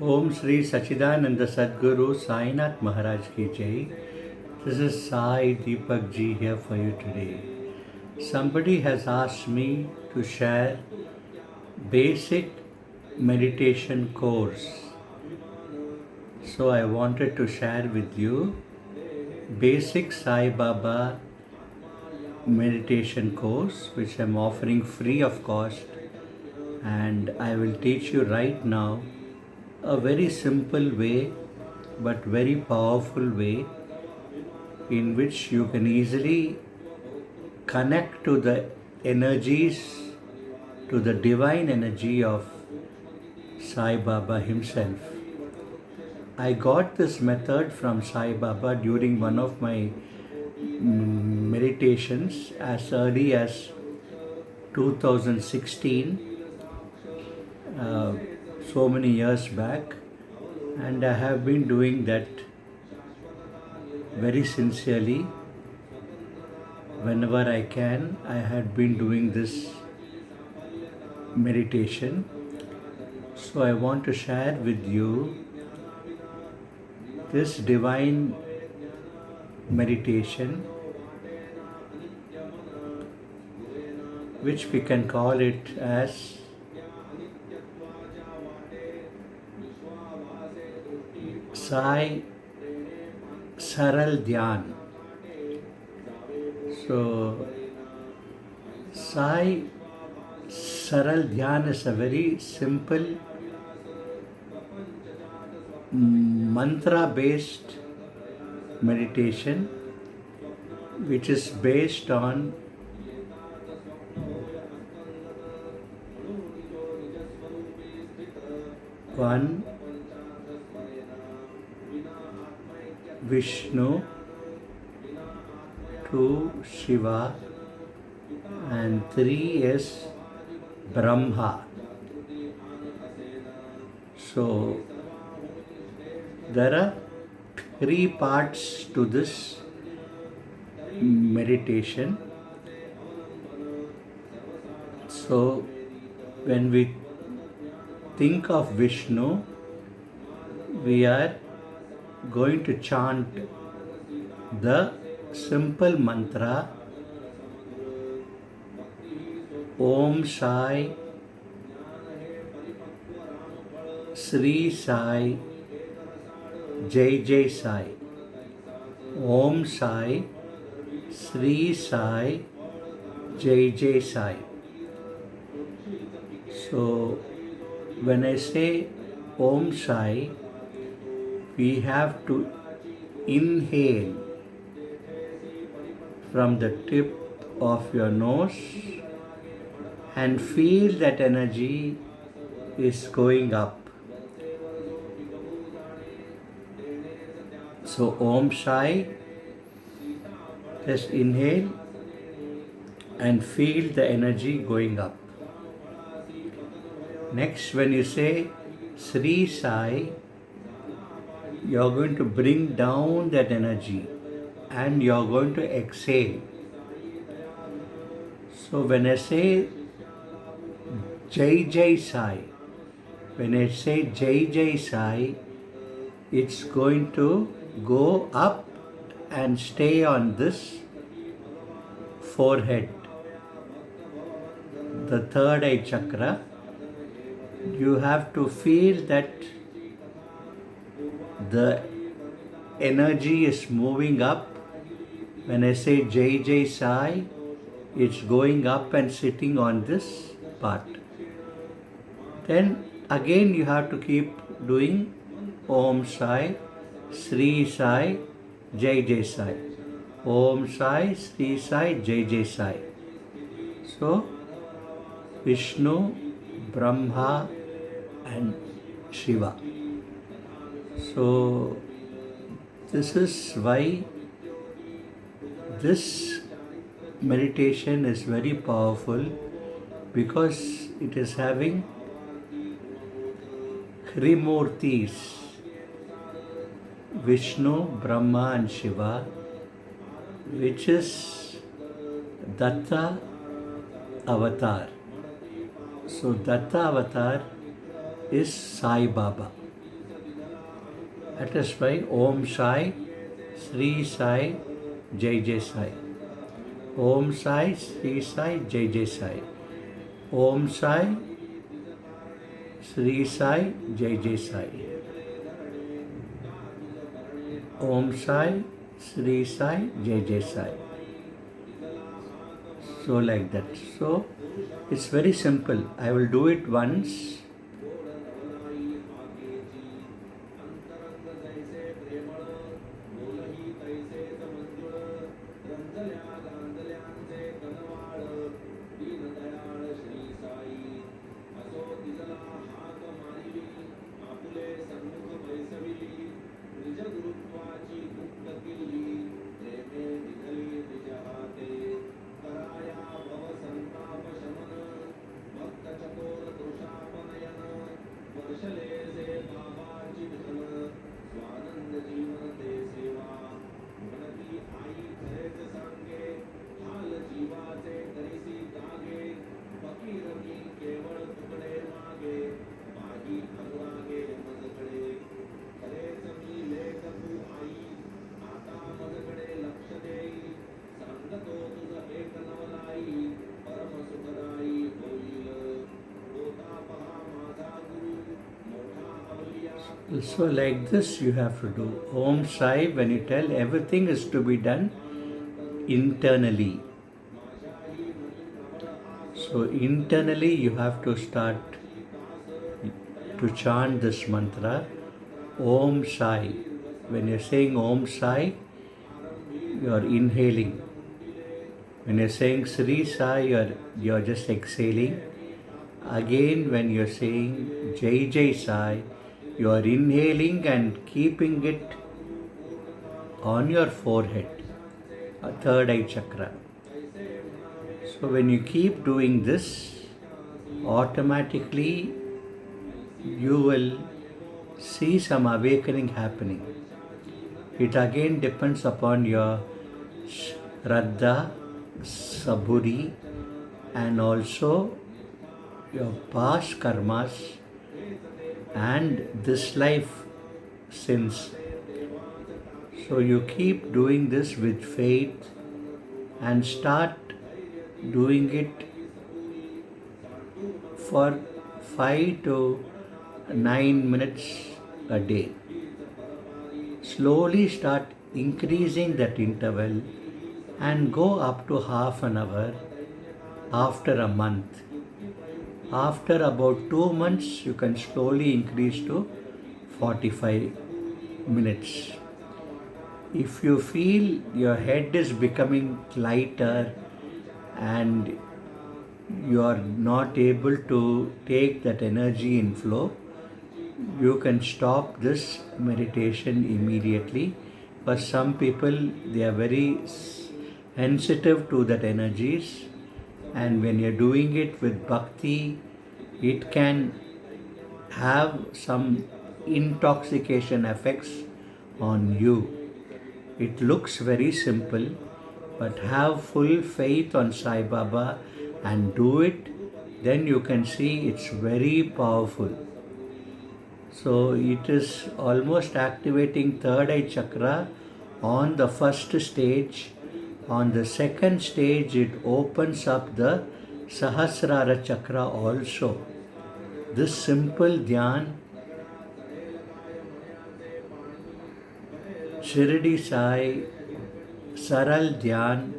Om Sri Sachidananda Sadguru Sainath Maharaj Ki Jai. This is Sai Deepak Ji here for you today. Somebody has asked me to share basic meditation course. So I wanted to share with you basic Sai Baba meditation course, which I'm offering free of cost, and I will teach you right now a very simple way but very powerful way in which you can easily connect to the energies, to the divine energy of Sai Baba himself. I got this method from Sai Baba during one of my meditations as early as 2016, so many years back, and I have been doing that very sincerely. Whenever I can, I had been doing this meditation. So I want to share with you this divine meditation, which we can call it as Sai Saral Dhyan. So, Sai Saral Dhyan is a very simple mantra based meditation which is based on one, Vishnu, two, Shiva, and three is Brahma. So there are three parts to this meditation. So when we think of Vishnu, we are going to chant the simple mantra Om Sai Sri Sai Jai Sai. Om Sai Sri Sai Jai Sai. So when I say Om Sai, we have to inhale from the tip of your nose and feel that energy is going up. So Om Sai, just inhale and feel the energy going up. Next, when you say Sri Sai, you are going to bring down that energy and you are going to exhale. So when I say Jai Sai, when I say Jai Sai, it's going to go up and stay on this forehead, the third eye chakra. You have to feel that the energy is moving up. When I say Jai Sai, it's going up and sitting on this part. Then again you have to keep doing Om Sai Sri Sai Jai Sai. Om Sai Sri Sai Jai Sai. So Vishnu, Brahma and Shiva. So this is why this meditation is very powerful, because it is having Trimurtis, Vishnu, Brahma and Shiva, which is Datta avatar. So Datta avatar is Sai Baba. That is why Om Sai, Sri Sai, Jai Jai Sai. Om Sai, Sri Sai, Jai Jai Sai. Om Sai, Sri Sai, Jai Jai Sai. Om Sai, Sri Sai, Jai Jai Sai. So like that. So it's very simple. I will do it once. So like this you have to do. Om Sai, when you tell, everything is to be done internally. So internally you have to start to chant this mantra, Om Sai. When you're saying Om Sai, you're inhaling. When you're saying Sri Sai, you're just exhaling. Again, when you're saying Jai Jai Sai, you are inhaling and keeping it on your forehead, a third eye chakra. So when you keep doing this, automatically you will see some awakening happening. It again depends upon your Shraddha, Saburi, and also your past karmas and this life sins. So you keep doing this with faith and start doing it for 5 to 9 minutes a day. Slowly start increasing that interval and go up to half an hour after a month. After about 2 months, you can slowly increase to 45 minutes. If you feel your head is becoming lighter and you are not able to take that energy in flow, you can stop this meditation immediately. For some people, they are very sensitive to that energies, and when you're doing it with bhakti, it can have some intoxication effects on you. It looks very simple, but have full faith on Sai Baba and do it, then you can see it's very powerful. So it is almost activating third eye chakra on the first stage. On the second stage, it opens up the Sahasrara chakra also. This simple dhyan, Shirdi Sai Saral Dhyan,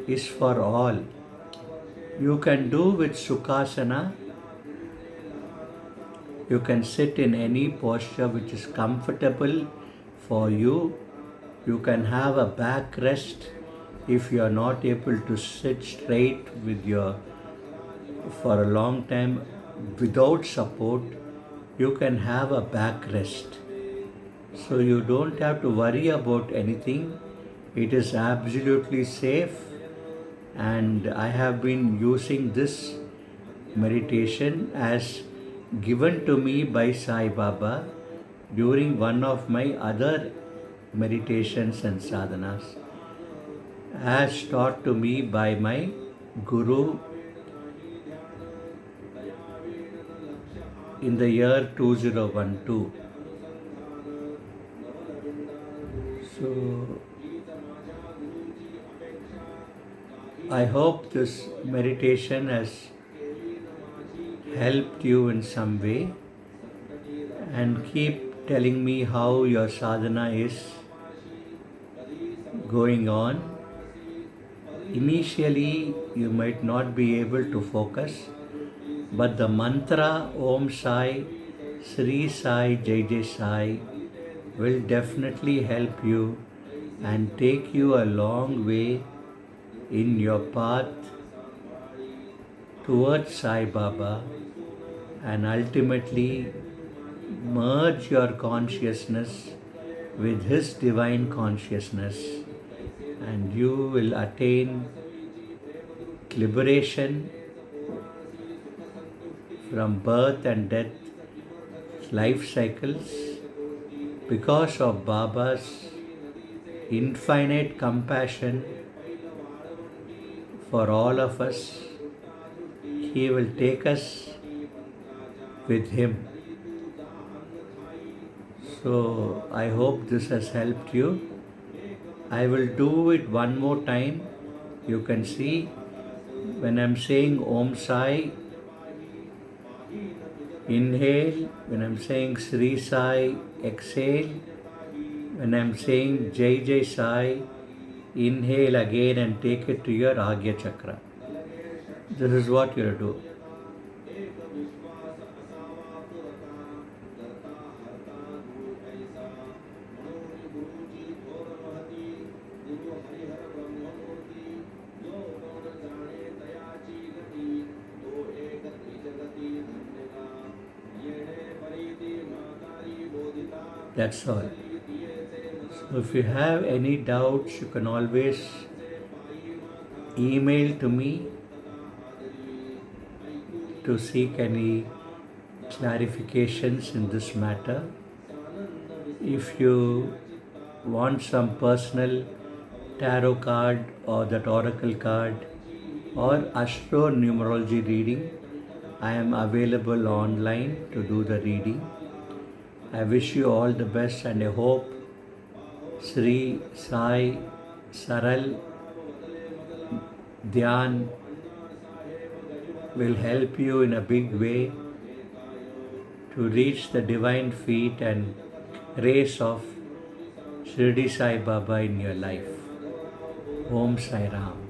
is for all. You can do with Sukhasana. You can sit in any posture which is comfortable for you. You can have a back rest if you are not able to sit straight for a long time without support. You can have a back rest. So you don't have to worry about anything. It is absolutely safe, and I have been using this meditation as given to me by Sai Baba during one of my other meditations and sadhanas, as taught to me by my Guru in the year 2012. So I hope this meditation has helped you in some way, and keep telling me how your sadhana is going on. Initially, you might not be able to focus, but the mantra Om Sai, Sri Sai, Jai Sai will definitely help you and take you a long way in your path towards Sai Baba, and ultimately merge your consciousness with His divine consciousness, and you will attain liberation from birth and death life cycles because of Baba's infinite compassion for all of us. He will take us with Him. So I hope this has helped you. I will do it one more time. You can see when I'm saying Om Sai, inhale. When I'm saying Sri Sai, exhale. When I'm saying Jai Jai Sai, inhale again and take it to your Agya Chakra. This is what you'll do. That's all. So if you have any doubts, you can always email to me to seek any clarifications in this matter. If you want some personal tarot card or that oracle card or astro numerology reading, I am available online to do the reading. I wish you all the best, and I hope Sri Sai Saral Dhyan will help you in a big way to reach the divine feet and grace of Shirdi Sai Baba in your life. Om Sai Ram.